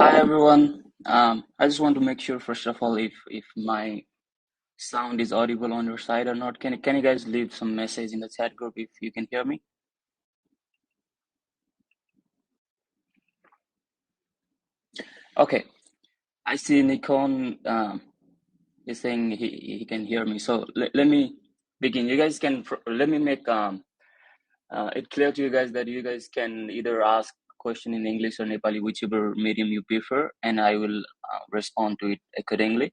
Hi everyone. I just want to make sure first of all if my sound is audible on your side or not. Can you guys leave some message in the chat group if you can hear me? Okay. I see Nikon is saying he can hear me. So let me begin. You guys can let me make it clear to you guys that you guys can either ask question in English or Nepali, whichever medium you prefer, and I will respond to it accordingly.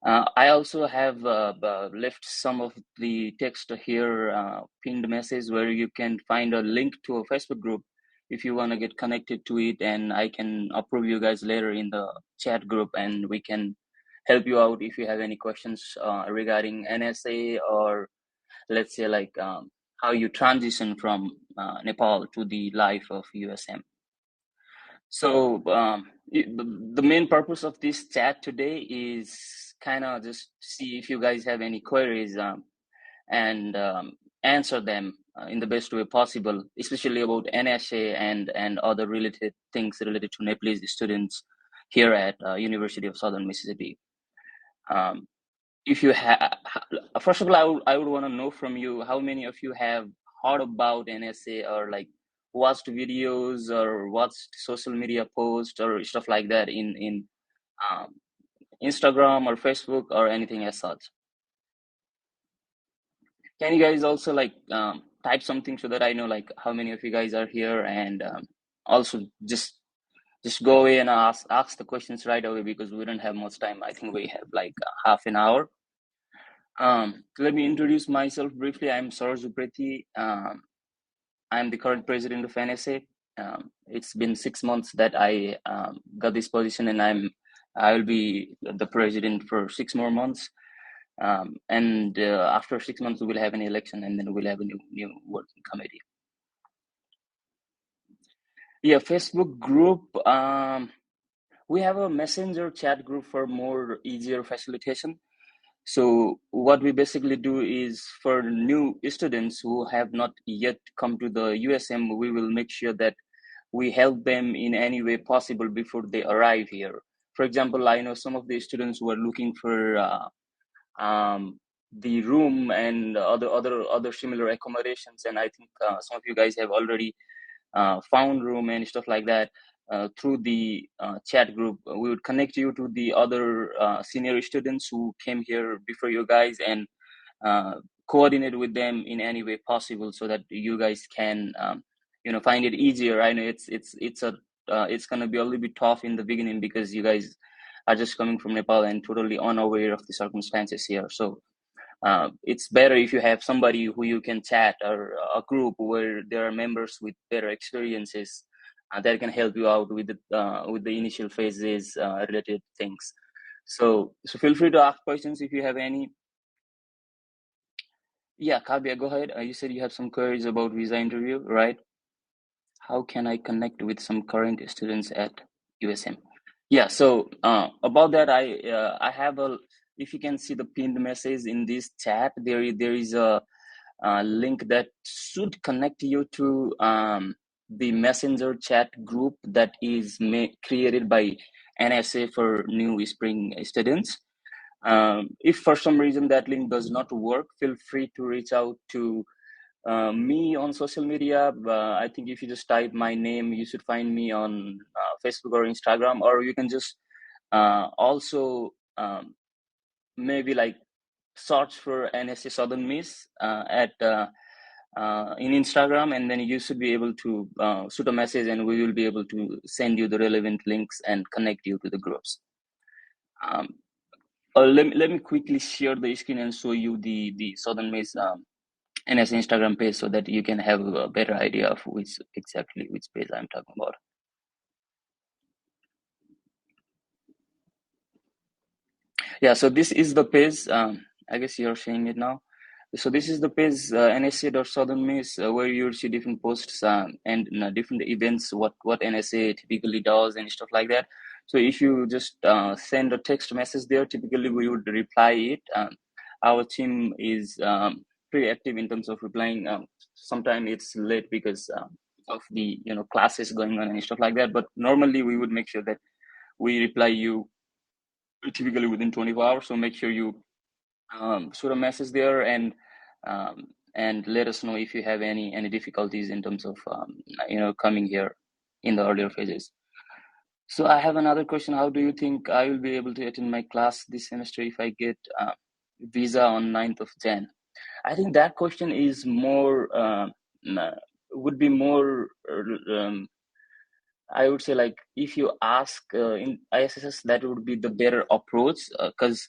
I also have left some of the text here, pinned message where you can find a link to a Facebook group if you want to get connected to it, and I can approve you guys later in the chat group, and we can help you out if you have any questions regarding NSA or let's say like how you transition from Nepal to the life of USM. So the main purpose of this chat today is kind of just see if you guys have any queries and answer them in the best way possible, especially about NSA and other related things related to Nepalese students here at University of Southern Mississippi. If you have, first of all, I would want to know from you how many of you have heard about NSA or like watched videos or watched social media posts or stuff like that in um, Instagram or Facebook or anything as such. Can you guys also like type something so that I know like how many of you guys are here, and also just go away and ask the questions right away because we don't have much time. I think we have like half an hour. Let me introduce myself briefly. I'm Saroj Upreti. I'm the current president of NSA. It's been 6 months that I got this position, and I will be the president for 6 more months. And after 6 months, we will have an election, and then we'll have a new working committee. Yeah, Facebook group. We have a messenger chat group for more easier facilitation. So what we basically do is for new students who have not yet come to the USM, we will make sure that we help them in any way possible before they arrive here. For example, I know some of the students who are looking for the room and other similar accommodations, and I think some of you guys have already found room and stuff like that. Through the chat group, we would connect you to the other senior students who came here before you guys and coordinate with them in any way possible so that you guys can find it easier. I know it's gonna be a little bit tough in the beginning because you guys are just coming from Nepal and totally unaware of the circumstances here. So it's better if you have somebody who you can chat, or a group where there are members with better experiences that can help you out with the initial phases related things. So feel free to ask questions if you have any. Yeah, Kabia, go ahead. You said you have some queries about visa interview, right? How can I connect with some current students at USM? Yeah, so about that, I have a. If you can see the pinned message in this chat, there is a link that should connect you to the messenger chat group that is created by NSA for new spring students. If for some reason that link does not work, feel free to reach out to me on social media. I think if you just type my name, you should find me on Facebook or Instagram, or you can just also maybe like search for NSA Southern Miss at in Instagram, and then you should be able to shoot a message, and we will be able to send you the relevant links and connect you to the groups. Let me quickly share the screen and show you the Southern Miss NSA Instagram page so that you can have a better idea of which page I'm talking about. Yeah, so this is the page. I guess you're seeing it now. So this is the page nsa.southernmiss where you'll see different posts and different events, what NSA typically does and stuff like that. So if you just send a text message there, typically we would reply it. Our team is pretty active in terms of replying. Sometimes it's late because of the classes going on and stuff like that. But normally we would make sure that we reply you typically within 24 hours. So make sure you shoot a message there and let us know if you have any difficulties in terms of coming here in the earlier phases. So I have another question. How do you think I will be able to attend my class this semester if I get visa on 9th of Jan? I think that question is more would be more I would say, like, if you ask in ISSS, that would be the better approach, because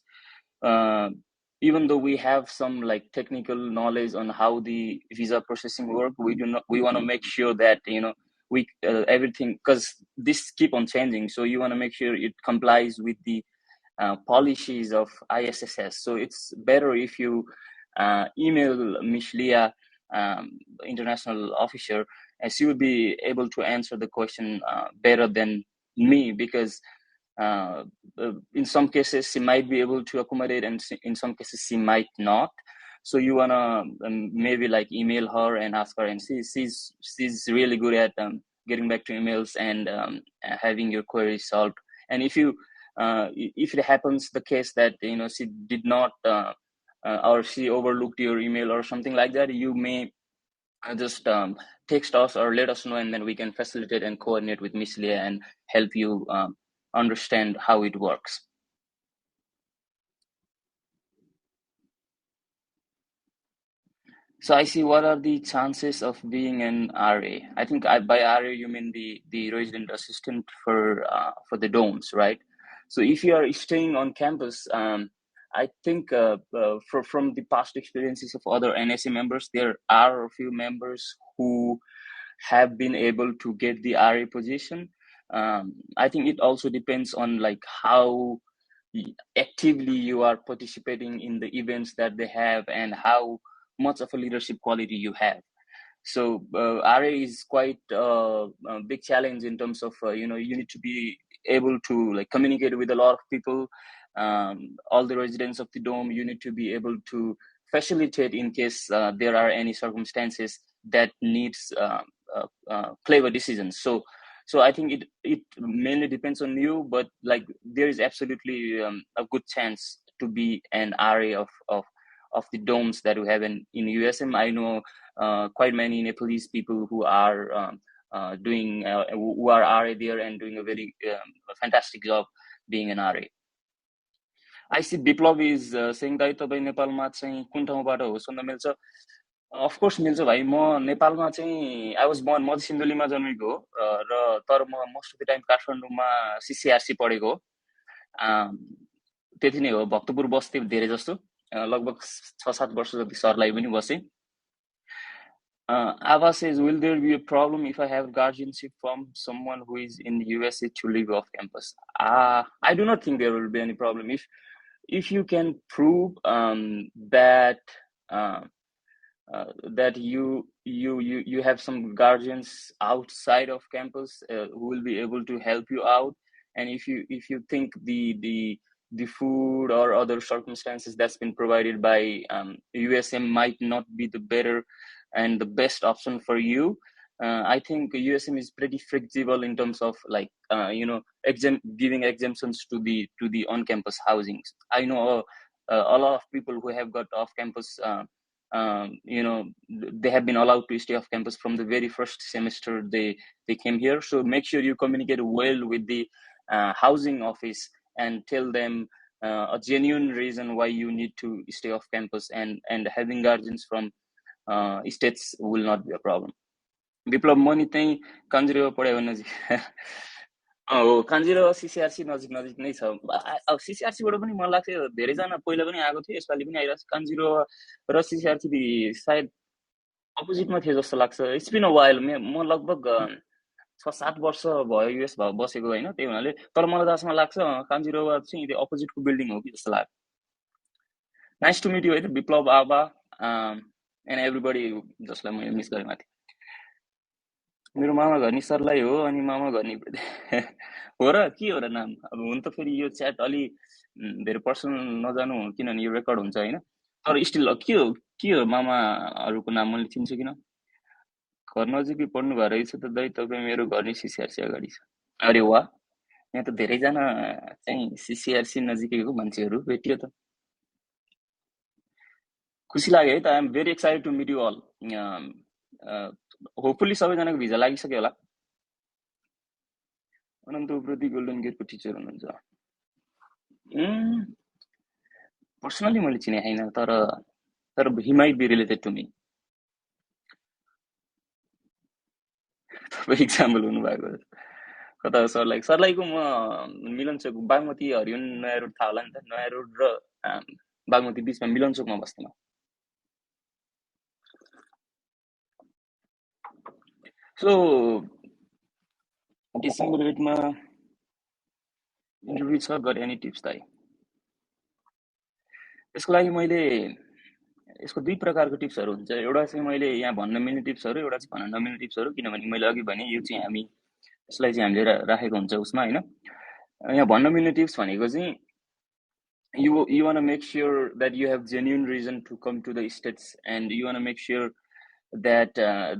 even though we have some like technical knowledge on how the visa processing work, we want to make sure that we everything, because this keep on changing, so you want to make sure it complies with the policies of ISSS. So it's better if you email Miss Leah, international officer, and she will be able to answer the question better than me, because in some cases she might be able to accommodate, and in some cases she might not. So you wanna maybe like email her and ask her, and she's really good at getting back to emails and having your queries solved. And if it happens the case that she did not or she overlooked your email or something like that, you may just text us or let us know, and then we can facilitate and coordinate with Miss Leah and help you understand how it works. So I see, what are the chances of being an RA? I think by RA you mean the resident assistant for the dorms, right? So if you are staying on campus, I think from the past experiences of other NSA members, there are a few members who have been able to get the RA position. I think it also depends on like how actively you are participating in the events that they have and how much of a leadership quality you have. So RA is quite a big challenge in terms of you need to be able to like communicate with a lot of people, all the residents of the dome. You need to be able to facilitate in case there are any circumstances that needs clever decisions. So I think it mainly depends on you, but like there is absolutely a good chance to be an RA of the domes that we have in USM. I know quite many Nepalese people who are doing who are RA there and doing a very fantastic job being an RA. I see Biplav is saying that तपाईं नेपालमा चाहिँ कुन ठाउँबाट हो सुन्न मिल्छ? Of course मिल्छ भाइ. म नेपालमा चाहिँ I was born मध्य सिन्धुलीमा जन्मेको हो र तर म most of the time काठमाडौँमा CCRC पढेको हो. त्यति नै हो. भक्तपुर बस्ती धेरै जस्तो लगभग 6-7 वर्ष जति सरलाई पनि बसे. Ava says, will there be a problem if I have guardianship from someone who is in the USA to live off campus? I do not think there will be any problem if you can prove that that you have some guardians outside of campus who will be able to help you out, and if you think the food or other circumstances that's been provided by USM might not be the better and the best option for you, I think USM is pretty flexible in terms of like giving exemptions to the on-campus housings. I know a lot of people who have got off-campus they have been allowed to stay off campus from the very first semester they came here. So make sure you communicate well with the housing office and tell them a genuine reason why you need to stay off campus, and having guardians from states will not be a problem. विप्लव म नि त्यही कन्जिरो पढ्यो भने हो कन्जिरो CCRC नजिक नै छ. अब CCRC बाट पनि मलाई लाग्छ धेरैजना पहिला पनि आएको थियो, यसपालि पनि आइरहेछ. कन्जिरो र CCRC सायद अपोजिटमा थियो जस्तो लाग्छ. It's been a while. म लगभग 6-7 वर्ष भयो युएस बसेको हैन, त्यही हुनाले. तर मलाई जसमा लाग्छ कन्जिरो चाहिँ त्यो अपोजिटको बिल्डिङ हो कि जस्तो लाग्यो. नाइस टु मिट यु है त विप्लव, आबा एन्ड एभ्रीबडी जसलाई म मिस गरेँ माथि. मेरो मामा घर निसरलाई हो, अनि मामा घर नि हो र के हो र नाम. अब हुन त फेरि यो च्याट अलि धेरै पर्सनल नजानु किनभने यो रेकर्ड हुन्छ हैन. तर स्टिल के हो मामाहरूको नाम मैले चिन्छु किन. घर नजिकै पढ्नु भएर रहेछ त दाइ तपाईँ. मेरो घर नि CCRC अगाडि छ. अरे वाह, यहाँ त धेरैजना चाहिँ CCRC नजिकैको मान्छेहरू भेटियो त खुसी लाग्यो है त I am very excited to meet you all hopefully सबैजनाको भिजा लागिसक्यो होला अनन्त उप्रेती गोल्डन गेटको टिचर हुनुहुन्छ पर्सनली मैले चिने छैन तर he might be related to me तपाईँ इक्जाम्पल हुनुभएको कता सरलाईको म मिलनचोक बागमती हरियोन नयाँ रोड थाहा होला नि त नयाँ रोड र बागमती बिचमा मिलनचोकमा बस्तीमा सो डिसेम्बर 8 मा इन्टरभ्यु छ गरे एनी टिप्स दाइ यसको लागि मैले यसको दुई प्रकारको टिप्सहरू हुन्छ एउटा चाहिँ मैले यहाँ भन्न मिल्ने टिप्सहरू एउटा चाहिँ भन्न नमिल्ने टिप्सहरू किनभने मैले अघि भने यो चाहिँ हामी यसलाई चाहिँ हामीले राखेको हुन्छ उसमा हैन यहाँ भन्न मिल्ने टिप्स भनेको चाहिँ you want to make sure that you have genuine reason to come to the states and you want to make sure that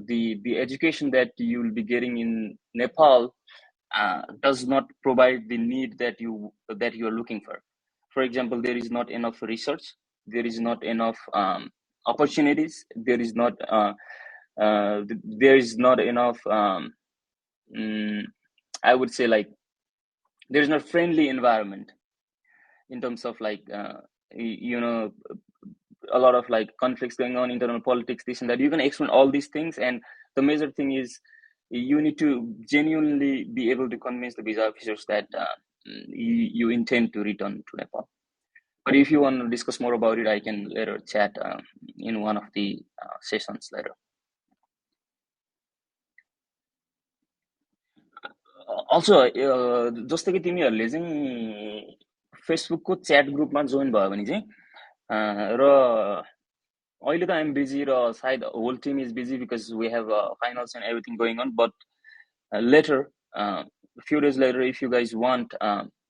the education that you will be getting in Nepal does not provide the need that you are looking for. For example, there is not enough research, there is not enough opportunities, there is not enough I would say like there is not friendly environment in terms of like you know a lot of like conflicts going on, internal politics, this and that. You can explain all these things, and the major thing is you need to genuinely be able to convince the visa officers that you intend to return to Nepal. But if you want to discuss more about it, I can later chat in one of the sessions later. Also, जस्तो कि तिमीहरूले चाहिँ फेसबुकको chat ग्रुपमा join भयो भने चाहिँ र अहिले त आइएम बिजी र सायद whole team is busy because we have finals and everything going on but later few days later if you guys want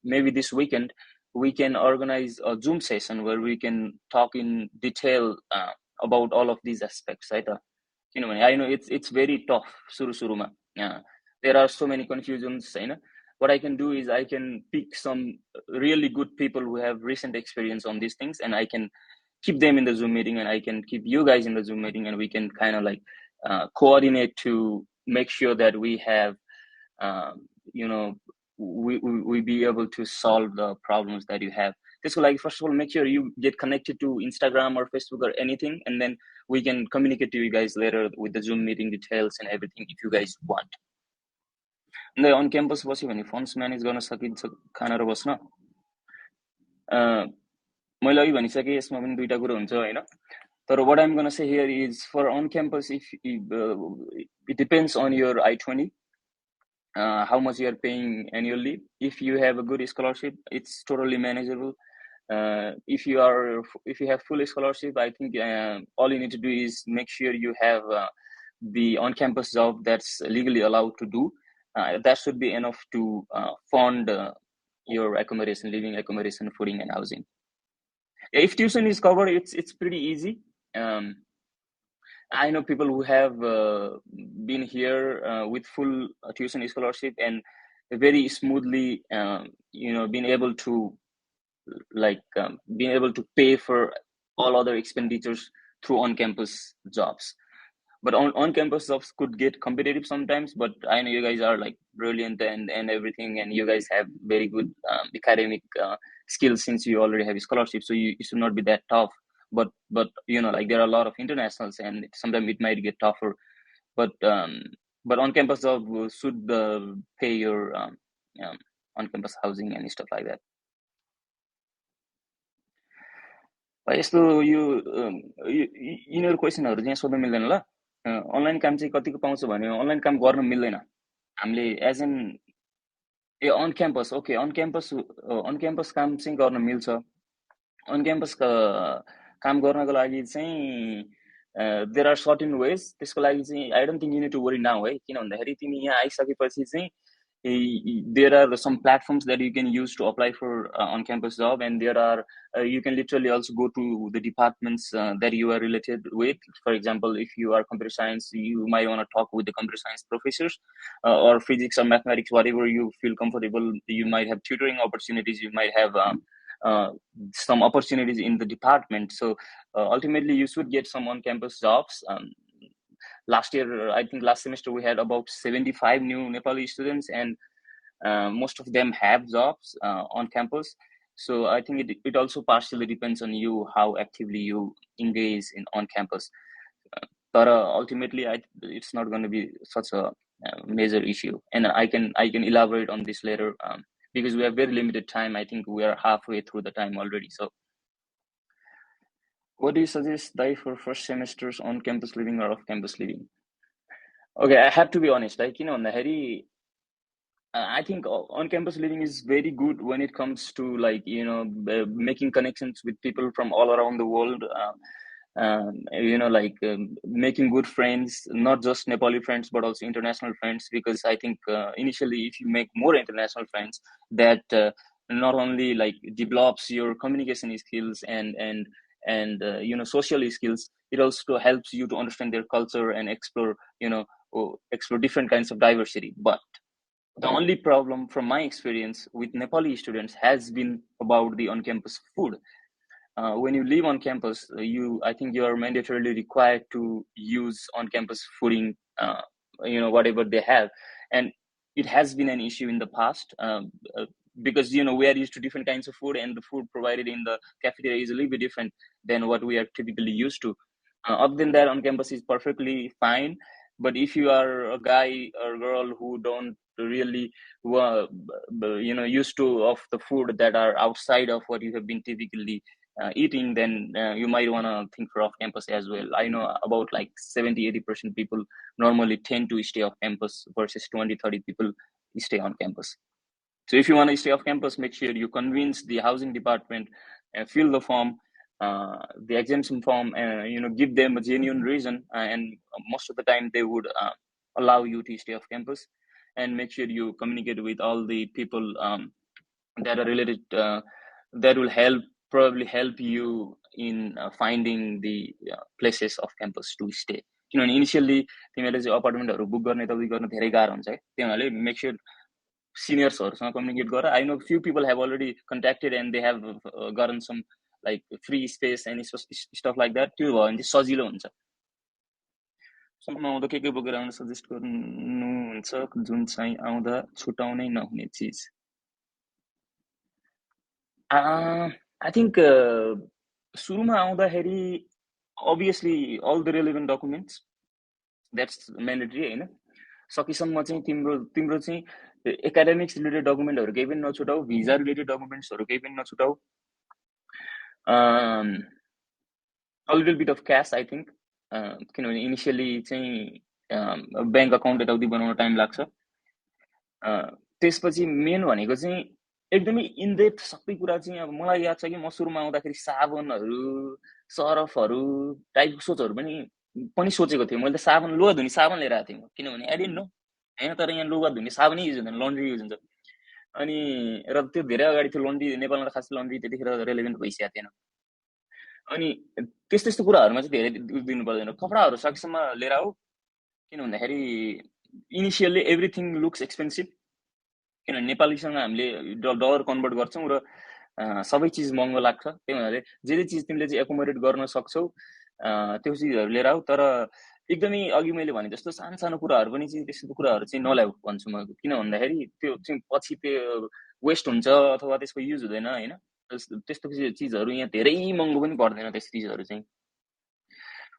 maybe this weekend we can organize a Zoom session where we can talk in detail about all of these aspects right I know it's very tough सुरुमा there are so many confusions what I can do is I can pick some really good people who have recent experience on these things and I can keep them in the Zoom meeting and I can keep you guys in the Zoom meeting and we can kind of like coordinate to make sure that we have we be able to solve the problems that you have. This will like first of all make sure you get connected to Instagram or Facebook or anything and then we can communicate to you guys later with the Zoom meeting details and everything if you guys want. And on campus बस्यो भने funds manage गर्न सकिन्छ खाना र बस्न मैले अघि भनिसके यसमा पनि दुईटा कुरा हुन्छ हैन तर what I'm going to say here is for on campus if it depends on your I-20 how much you are paying annually. If you have a good scholarship it's totally manageable. If you have full scholarship I think all you need to do is make sure you have the on-campus job that's legally allowed to do. That should be enough to fund your accommodation, living accommodation, fooding and housing. If tuition is covered it's pretty easy. I know people who have been here with full tuition scholarship and very smoothly been able to pay for all other expenditures through on-campus jobs. But on-campus jobs could get competitive sometimes, but I know you guys are like brilliant and everything, and you guys have very good academic skills since you already have a scholarship, so you should not be that tough. But like there are a lot of internationals, and sometimes it might get tougher. But on-campus job should pay your on-campus housing and stuff like that. यस्तो यो यिनीहरू क्वेसनहरु चाहिँ सोध्न मिल्दैन ल online काम चाहिँ कतिको पाउँछ भने अनलाइन काम गर्न मिल्दैन हामीले as an on campus okay on campus काम चाहिँ गर्न मिल्छ अन क्याम्पस काम गर्नको लागि चाहिँ देयर आर सर्टेन वेज त्यसको लागि चाहिँ I don't think you need to worry now है किन भन्दाखेरि तिमी यहाँ आइसकेपछि चाहिँ there are some platforms that you can use to apply for on-campus job, and there are you can literally also go to the departments that you are related with. For example, if you are computer science, you might want to talk with the computer science professors, or physics or mathematics, whatever you feel comfortable. You might have tutoring opportunities, you might have uh, some opportunities in the department. So ultimately you should get some on-campus jobs. Last year, I think last semester, we had about 75 new Nepali students, and most of them have jobs on campus. So I think it also partially depends on you, how actively you engage in on campus. But ultimately, it's not going to be such a major issue, and I can elaborate on this later, because we have very limited time. I think we are halfway through the time already. So, what do you suggest, Dai, for first semesters on campus living or off campus living? Okay, I have to be honest. Like, on the Harry, I think on-campus living is very good when it comes to, like, making connections with people from all around the world. Like, making good friends, not just Nepali friends, but also international friends. Because I think initially, if you make more international friends, that not only like develops your communication skills and social skills, it also helps you to understand their culture and explore different kinds of diversity. But the only problem from my experience with Nepali students has been about the on-campus food. When you live on campus, I think you are mandatorily required to use on-campus fooding, whatever they have, and it has been an issue in the past, because we are used to different kinds of food, and the food provided in the cafeteria is a little bit different than what we are typically used to. Other than that, on campus is perfectly fine. But if you are a guy or girl who don't really used to of the food that are outside of what you have been typically eating, then you might want to think for off campus as well. I know about like 70-80% people normally tend to stay off campus versus 20-30 people stay on campus. So if you want to stay off campus, make sure you convince the housing department, fill the form, the exemption form, give them a genuine reason, and most of the time they would allow you to stay off campus. And make sure you communicate with all the people that are related, that will probably help you in finding the places of campus to stay. Initially तिमीहरूले चाहिँ अपार्टमेन्टहरू book गर्ने त उयो गर्न धेरै गाह्रो हुन्छ है, त्यही हुनाले मेक स्योर सिनियर्सहरूसँग कम्युनिकेट गर. I know few people have already contacted and they have गरन some like free space and stuff like that. त्यो भयो भने चाहिँ सजिलो हुन्छ. सम्म आउँदा के बोकेर आउन सजेस्ट गर्नुहुन्छ जुन चाहिँ आउँदा छुटाउनै नहुने चिज? आई थिङ्क सुरुमा आउँदाखेरि obviously all the relevant documents, that's mandatory होइन. सकेसम्म चाहिँ तिम्रो चाहिँ एकाडेमिक्स रिलेटेड डकुमेन्टहरू केही पनि नछुटाऊ, भिजा रिलेटेड डकुमेन्ट्सहरू केही पनि नछुटाऊ. A little bit of cash, I think, किनभने इनिसियली चाहिँ ब्याङ्क अकाउन्ट यताउति बनाउन टाइम लाग्छ. त्यसपछि मेन भनेको चाहिँ एकदमै इनडेप्थ सबै कुरा चाहिँ, अब मलाई याद छ कि म सुरुमा आउँदाखेरि साबुनहरू, सरफहरू टाइपको सोचहरू पनि सोचेको थिएँ. मैले त साबुन, लुगा धुने साबुन लिएर आएको थिएँ म, किनभने आई डिडन्ट नो होइन. तर यहाँ लुगा धुने साबुनै युज हुँदैन, लन्ड्री युज हुन्छ. अनि र त्यो धेरै अगाडि थियो. लन्ड्री नेपालमा खास लन्ड्री त्यतिखेर रेलेभेन्ट भइसकेको थिएन. अनि त्यस्तो कुराहरूमा चाहिँ धेरै दिनु पर्दैन. कपडाहरू सकेसम्म लिएर आऊ, किन भन्दाखेरि इनिसियल्ली एभ्रिथिङ लुक्स एक्सपेन्सिभ. किनभने नेपालीसँग हामीले डलर कन्भर्ट गर्छौँ र सबै चिज महँगो लाग्छ. त्यही हुनाले जे चिज तिमीले चाहिँ एकोमोडेट गर्न सक्छौ त्यो चिजहरू लिएर आऊ. तर एकदमै अघि मैले भने जस्तो सानो कुराहरू पनि चाहिँ, त्यस्तो कुराहरू चाहिँ नल्याऊ भन्छु म. किन भन्दाखेरि त्यो चाहिँ पछि त्यो वेस्ट हुन्छ अथवा त्यसको युज हुँदैन होइन. त्यस्तो चिजहरू यहाँ धेरै महँगो पनि पर्दैन त्यस्तो चिजहरू चाहिँ.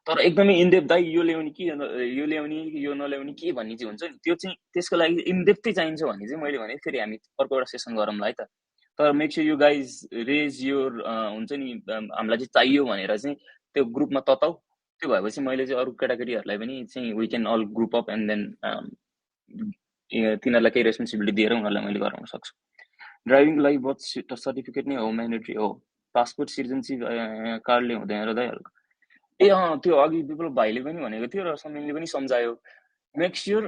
तर एकदमै इनडेप्थ दाइ यो ल्याउने कि यो ल्याउने यो नल्याउने के भन्ने चाहिँ हुन्छ नि, त्यो चाहिँ त्यसको लागि इनडेप्थै चाहिन्छ भने चाहिँ मैले भने फेरि हामी अर्को एउटा सेसन गरौँला है त. तर make sure you guys raise your हुन्छ नि, हामीलाई चाहिँ चाहियो भनेर चाहिँ त्यो ग्रुपमा तताउ. त्यो भएपछि मैले चाहिँ अरू केटाकेटीहरूलाई पनि चाहिँ we can all group up and then तिनीहरूलाई केही रेस्पोन्सिबिलिटी दिएर उनीहरूलाई मैले गराउन सक्छु. ड्राइभिङको लागि बर्थ सर्टिफिकेट नै हो, म्यान्डेटरी हो. पासपोर्ट सिटिजनसिप कार्डले हुँदैन र दाइहरूको. त्यो अघि विप्लव भाइले पनि भनेको थियो र समीनले पनि सम्झायो. मेक स्योर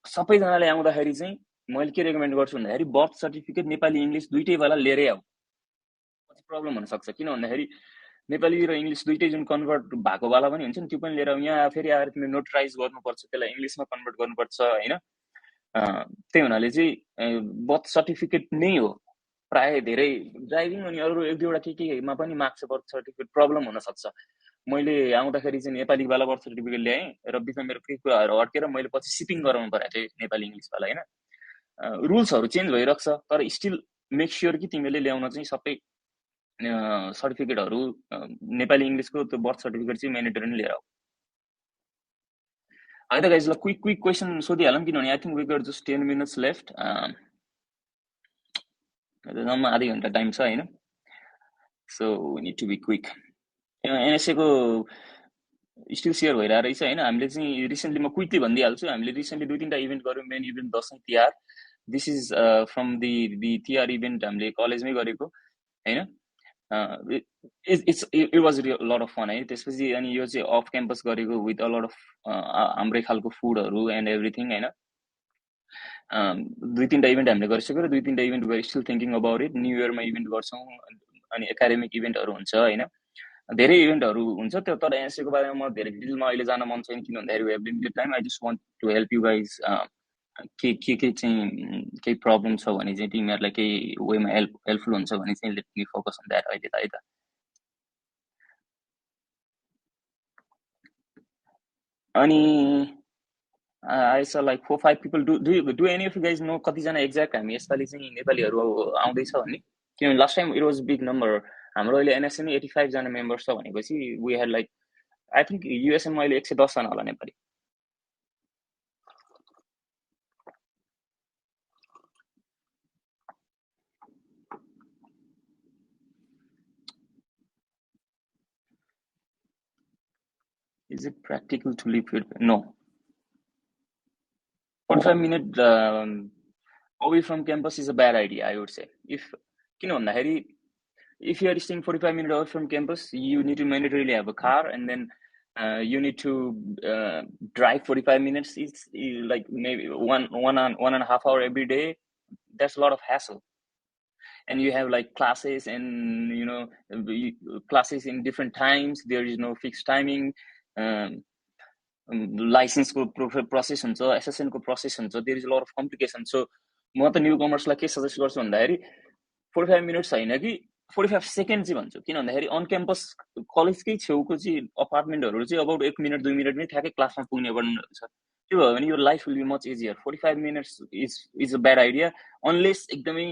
सबैजनाले आउँदाखेरि चाहिँ मैले के रेकमेन्ड गर्छु भन्दाखेरि बर्थ सर्टिफिकेट नेपाली इङ्ग्लिस दुईटै वाला लिएरै आऊ। प्रब्लम हुन सक्छ किन भन्दाखेरि नेपाली र इङ्ग्लिस दुईटै जुन कन्भर्ट भएको वाला पनि हुन्छ नि त्यो पनि लिएर यहाँ फेरि आएर तिमीले नोटराइज गर्नुपर्छ, त्यसलाई इङ्ग्लिसमा कन्भर्ट गर्नुपर्छ होइन। त्यही हुनाले चाहिँ बर्थ सर्टिफिकेट नै हो प्राय धेरै ड्राइभिङ अनि अरू एक दुईवटा केमा पनि माग्छ बर्थ सर्टिफिकेट, प्रब्लम हुनसक्छ। मैले आउँदाखेरि चाहिँ नेपालीवाला बर्थ सर्टिफिकेट ल्याएँ र बिचमा मेरो केही कुराहरू अड्केर मैले पछि सिपिङ गराउनु परेको थियो नेपाली इङ्ग्लिसवाला होइन। रुल्सहरू चेन्ज भइरहेको छ तर स्टिल मेक स्योर कि तिमीले ल्याउन चाहिँ सबै सर्टिफिकेटहरू नेपाली इङ्ग्लिसको त्यो बर्थ सर्टिफिकेट चाहिँ म्यान्डेटरी नै लिएर आऊ। है त गाइज, ल क्विक क्वेसन सोधिहालौँ किनभने I think we got just 10 minutes left. जम्मा आधी घन्टा टाइम छ होइन, so we need to be quick. एनएसएको स्टिल सेयर भइरहेको रहेछ होइन। हामीले चाहिँ रिसेन्टली म क्विकली भनिदिइहाल्छु, हामीले रिसेन्टली 2-3टा इभेन्ट गऱ्यौँ। Main event Dashain Tihar, this is from the Tihar event हामीले कलेजमै गरेको होइन। It was lot of fun है। त्यसपछि अनि यो चाहिँ अफ क्याम्पस गरेको विथ अ लट अफ हाम्रै खालको फुडहरू एन्ड एभ्रिथिङ होइन। 2-3टा इभेन्ट हामीले गरिसक्यो र 2-3टा event we are still thinking about it. New इयरमा इभेन्ट गर्छौँ अनि एकाडेमिक इभेन्टहरू हुन्छ होइन, धेरै इभेन्टहरू हुन्छ त्यो। तर एनएसएको बारेमा म धेरै डिटेलमा अहिले जान मन छैन किन भन्दाखेरि we have limited time. I just want to help you guys. के चाहिँ केही प्रब्लम छ भने चाहिँ तिमीहरूलाई केही वेमा हेल्पफुल हुन्छ भने चाहिँ let me focus on that अहिले त है त। अनि I saw like 4-5 people do any of you guys know कतिजना एक्ज्याक्ट हामी यसपालि चाहिँ नेपालीहरू आउँदैछ भन्ने? किनभने last time it was big number. हाम्रो अहिले एनएसएममा 85 जना मेम्बर्स छ भनेपछि we had like I think युएसएममा अहिले 110 जना होला Nepali. Is it practical to leave it? No. 45 minute away from campus is a bad idea, I would say. किन भन्दाखेरि if you are staying 45 minutes away from campus, you need to mandatorily have a car, and then you need to drive 45 minutes. It's like maybe one and a half hour every day. That's a lot of hassle. And you have like classes and you know classes in different times. There is no fixed timing. Licence को process हुन्छ, SSN को process हुन्छ, there is a lot of complication. सो म त new कमर्सलाई के suggest गर्छु भन्दाखेरि 45 minutes होइन कि 45 सेकेन्ड चाहिँ भन्छु। किन भन्दाखेरि अन क्याम्पस कलेजकै छेउको चाहिँ अपार्टमेन्टहरू चाहिँ अबाउट 1 मिनट 2 मिनटमै ठ्याक्कै क्लासमा पुग्ने गर्नुहुन्छ। त्यो भयो भने यो life will be much easier. 45 minutes is a bad idea unless एकदमै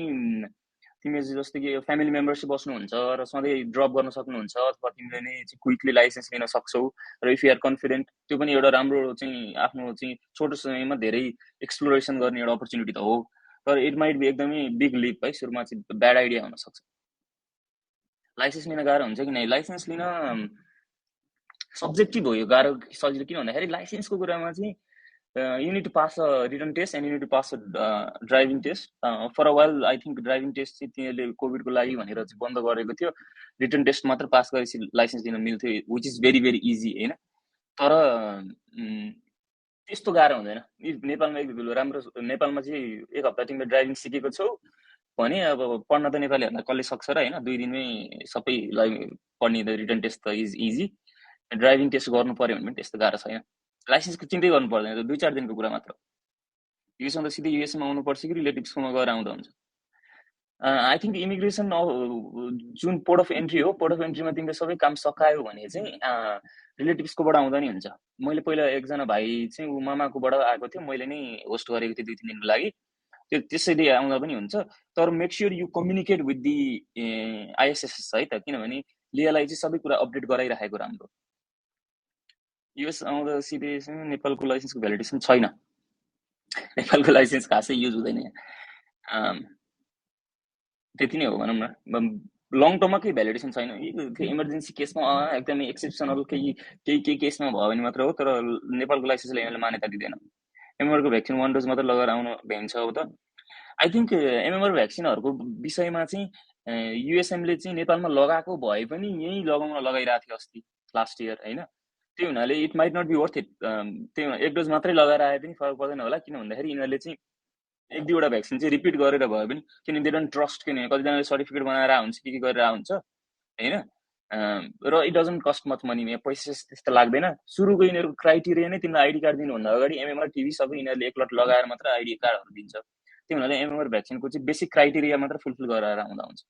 तिमीले जस्तो कि फ्यामिली मेम्बरसिप बस्नुहुन्छ र सधैँ ड्रप गर्न सक्नुहुन्छ अथवा तिमीले नै क्विकली लाइसेन्स लिन सक्छौ र इफ यु आर कन्फिडेन्ट, त्यो पनि एउटा राम्रो चाहिँ आफ्नो चाहिँ छोटो समयमा धेरै एक्सप्लोरेसन गर्ने एउटा अपर्च्युनिटी त हो। तर इट माइट बी एकदमै बिग लिप है, सुरुमा चाहिँ ब्याड आइडिया हुनसक्छ। लाइसेन्स लिन गाह्रो हुन्छ कि नै? लाइसेन्स लिन सब्जेक्टिभ हो यो, गाह्रो सजिलो किन भन्दाखेरि लाइसेन्सको कुरामा चाहिँ you need to pass a written test and you need to pass a driving test. For a while I think driving test चाहिँ तिनीहरूले कोभिडको लागि भनेर चाहिँ बन्द गरेको थियो। रिटन टेस्ट मात्र पास गरेपछि लाइसेन्स दिन मिल्थ्यो, which is very very easy होइन। तर त्यस्तो गाह्रो हुँदैन। नेपालमा एक राम्रो, नेपालमा चाहिँ एक हप्ता तिमीले ड्राइभिङ सिकेको छौ भने अब पढ्न त नेपालीहरूलाई कसले सक्छ र होइन। 2 दिनमै सबैलाई पढ्ने त रिटन टेस्ट त इज इजी। ड्राइभिङ टेस्ट गर्नु पर्यो भने पनि त्यस्तो गाह्रो छैन। लाइसेन्सको चिन्तै गर्नु पर्दैन, 2-4 दिनको कुरा मात्र। युएसमा त सिधै युएसमा आउनुपर्छ कि रिलेटिभ्सकोमा गएर आउँदा हुन्छ। I think immigration Jun port of entry हो, पोर्ट अफ एन्ट्रीमा तिमीले सबै काम सकायो भने चाहिँ रिलेटिभ्सकोबाट आउँदा नि हुन्छ। मैले पहिला एकजना भाइ चाहिँ ऊ मामाकोबाट आएको थियो, मैले नै होस्ट गरेको थिएँ 2-3 दिनको लागि। त्यो त्यसैले आउँदा पनि हुन्छ। तर make sure you communicate with the ISSS है त, किनभने लियालाई चाहिँ सबै कुरा अपडेट गराइराखेको राम्रो। युएस आउँदा सिधै नेपालको लाइसेन्सको भ्यालिडेसन छैन। नेपालको लाइसेन्स खासै युज हुँदैन यहाँ। त्यति नै हो भनौँ न। लङ टर्ममा केही भ्यालिडेसन छैन। इमर्जेन्सी केसमा एकदमै एक्सेप्सनल केही केसमा भयो भने मात्र हो। तर नेपालको लाइसेन्सले यहाँले मान्यता दिँदैन। एमएमआरको भ्याक्सिन 1 डोज मात्र लगाएर आउनु भ्याइन्छ। अब त आई थिङ्क एमएमआर भ्याक्सिनहरूको विषयमा चाहिँ युएसएमले चाहिँ नेपालमा लगाएको भए पनि यहीँ लगाउन लगाइरहेको थियो अस्ति लास्ट इयर होइन। त्यो हुनाले it might not be worth it. त्यो 1 डोज मात्रै लगाएर आए पनि फरक पर्दैन होला, किन भन्दाखेरि यिनीहरूले चाहिँ एक दुईवटा भ्याक्सिन चाहिँ रिपिट गरेर भयो पनि, किनभने दे डोन्ट ट्रस्ट, किनभने कतिजनाले सर्टिफिकेट बनाएर हुन्छ के गरेर हुन्छ हैन। र इट डजन्ट कस्ट मच मनी, यहाँ पैसा त्यस्तो लाग्दैन। सुरुको यिनीहरूको क्राइटेरिया नै तिमीलाई आइडी कार्ड दिनुभन्दा अगाडि एमएमआर टिभी सबै यिनीहरूले एक लट लगाएर मात्र आइडी कार्डहरू दिन्छ। त्यो हुनाले एमएमआर भ्याक्सिनको चाहिँ बेसिक क्राइटेरिया मात्र फुलफिल गरेर आउँदा हुन्छ।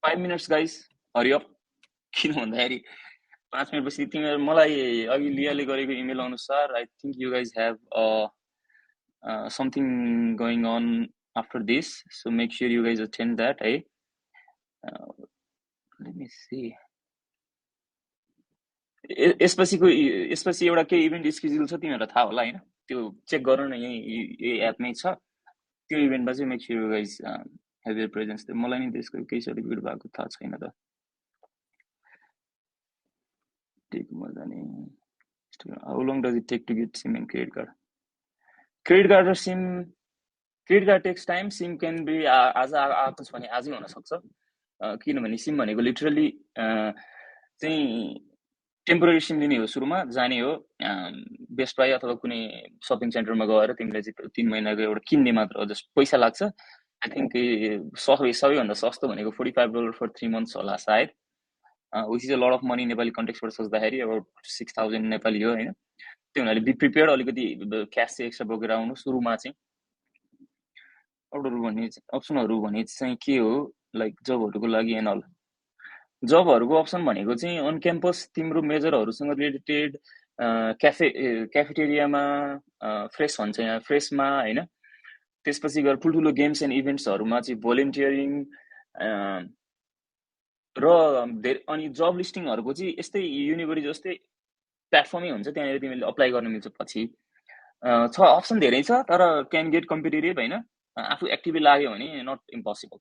5 मिनट्स गाइस, हरि अप। किन भन्दाखेरि 5 मिनटपछि तिमीहरू मलाई अघि लियाले गरेको इमेल अनुसार I think you guys have something going on after this, so make sure you guys attend that, है। let me see, यसपछि एउटा के इभेन्ट स्केड्युल छ तिमीहरूलाई थाहा होला हैन, त्यो चेक गर्नु न, यही एपमै छ त्यो इभेन्टमा चाहिँ। Make sure you guys have your presence. मलाई नि त्यसको केही सर्टिफिकेट भएको थाहा छैन त। टेक मजाले, how long does it take to get SIM and credit card? Credit card र SIM, credit card takes time, SIM can be आज आएको छ भने आजै हुन सक्छ, किनभने सिम भनेको लिटरली चाहिँ टेम्पोररी सिम लिने हो, सुरुमा जाने हो बेस्ट बाई अथवा कुनै सपिङ सेन्टरमा गएर तिमीले चाहिँ 3 महिनाको एउटा किन्ने मात्र हो, जस्ट पैसा लाग्छ। आई थिंक सबैभन्दा सस्तो भनेको $45 फर 3 months होला सायद, विच is a lot of money Nepali कन्टेक्स्टबाट सोच्दाखेरि, अब 6,000 नेपाली हो हैन। त्यो हुनाले बी प्रिपेयर्ड, अलिकति क्यास चाहिँ एक्स्ट्रा बोकेर आउनु सुरुमा चाहिँ। अरूहरू भने अप्सनहरू भने चाहिँ के हो, लाइक जबहरूको लागि एन्ड अल। जबहरूको अप्सन भनेको चाहिँ अन क्याम्पस तिम्रो मेजरहरूसँग रिलेटेड क्याफेटेरियामा फ्रेस भन्छ यहाँ, फ्रेसमा हैन। त्यसपछि गएर ठुल्ठुलो गेम्स एन्ड इभेन्ट्सहरूमा चाहिँ भोलिन्टियरिङ र अनि जब लिस्टिङहरूको चाहिँ यस्तै युनिभर्सिटी जस्तै प्लेटफर्मै हुन्छ, त्यहाँनिर तिमीले अप्लाई गर्न मिल्छ। पछि छ अप्सन धेरै छ, तर क्यान गेट कम्पिटेटिभ हैन, आफू एक्टिभली लाग्यो भने नट इम्पोसिबल।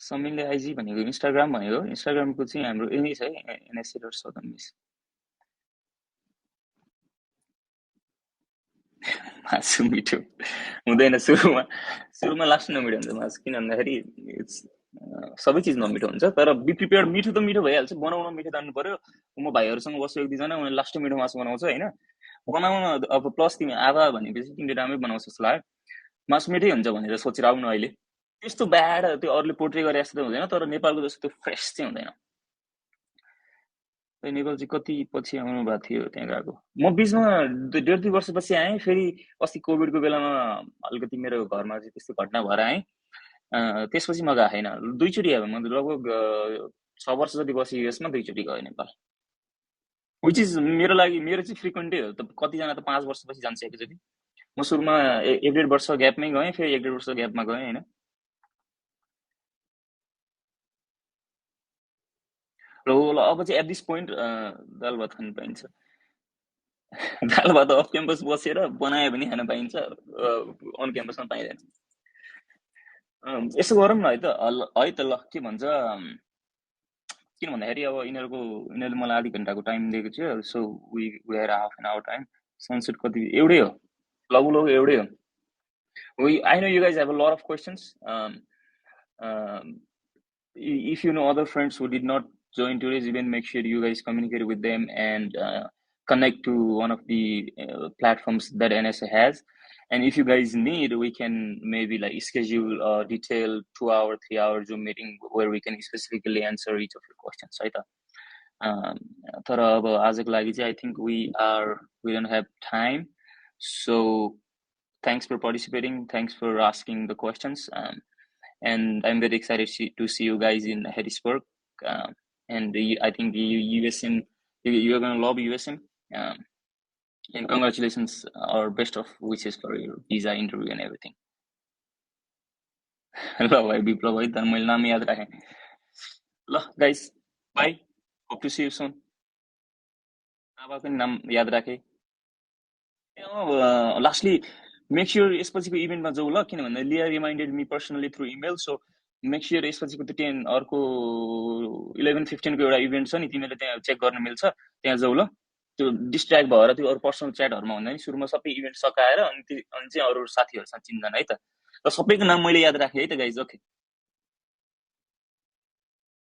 समीरले आइजी भनेको इन्स्टाग्राम भनेको, इन्स्टाग्रामको चाहिँ हाम्रो यही छ है, एनएससी सदन मिस। मासु मिठो हुँदैन, सुरुमा लास्ट नमिठो हुन्छ मासु, किन भन्दाखेरि सबै चिज नमिठो हुन्छ। तर बी प्रिपेयर्ड, मिठो त मिठो भइहाल्छ, बनाउन मिठो जान्नु पर्यो। म भाइहरूसँग बस्छु एक दुईजना, उनीहरूले लास्ट मिठो मासु बनाउँछ हैन, बनाउन अब प्लस तिमी आधा भनेपछि तिमीले राम्रै बनाउँछ जस्तो लाग्यो। मासु मिठै हुन्छ भनेर सोचेर आउनु अहिले। त्यस्तो ब्याड त्यो अरूले पोर्ट्रे गरे जस्तो त हुँदैन, तर नेपालको जस्तो त्यो फ्रेस चाहिँ हुँदैन। नेपाल चाहिँ कति पछि आउनु भएको थियो त्यहाँ गएको? म बिचमा 1.5-2 वर्षपछि आएँ, फेरि अस्ति कोभिडको बेलामा अलिकति मेरो घरमा चाहिँ त्यस्तो घटना भएर आएँ। त्यसपछि म गएको छैन, 2 चोटि आएँ। म लगभग 6 वर्ष जति बसेँ युएसमा, 2 चोटि गएँ नेपाल, विच इज मेरो लागि, मेरो चाहिँ फ्रिक्वेन्टै हो। कतिजना त 5 वर्षपछि जान्छ एकैचोटि। म सुरुमा 1.5 वर्ष ग्यापमै गएँ, फेरि 1.5 वर्ष ग्यापमा गएँ हैन। ल अब चाहिँ एट दिस पोइन्ट दाल भात खानु पाइन्छ। दाल भात अफ क्याम्पस बसेर बनायो भने खान पाइन्छ, अन क्याम्पसमा पाइँदैन। यसो गरौँ न है त, ल के भन्छ, किन भन्दाखेरि अब यिनीहरूले मलाई आधी घन्टाको टाइम दिएको थियो, so we had half an hour time. Sunset कति एउटै हो, लगभग एउटै हो। I know you guys have a lot of questions. If you know other friends who did not join today's event, make sure you guys communicate with them and connect to one of the platforms that NSA has. And if you guys need, we can maybe like schedule a detailed 2-hour, 3-hour Zoom meeting where we can specifically answer each of your questions, right? तर अब आजको लागि चाहिँ I think we don't have time. So thanks for participating. Thanks for asking the questions. And I'm very excited to see you guys in Harrisburg. And I think USM, you're going to love USM. And congratulations, our best of wishes for your visa interview and everything. ल भाइ विप्लव है, तर मैले नाम याद राखेँ। ल guys, bye, hope to see you soon. बाबाको नाम याद राखेँ। लास्टली मेक स्योर यसपछिको इभेन्टमा जाऊ ल, किनभने Leah reminded me personally through email. So make sure यसपछिको त्यो 10 अर्को 11-15 को एउटा इभेन्ट छ नि, तिमीले त्यहाँ चेक गर्न मिल्छ, त्यहाँ जाऊ ल। त्यो डिस्ट्र्याक्ट भएर त्यो अरू पर्सनल च्याटहरूमा हुँदैन। सुरुमा सबै इभेन्ट सकाएर अनि चाहिँ अरू साथीहरूसँग चिन्दैन है त। र सबैको नाम मैले याद राखेँ है त गाइज। ओके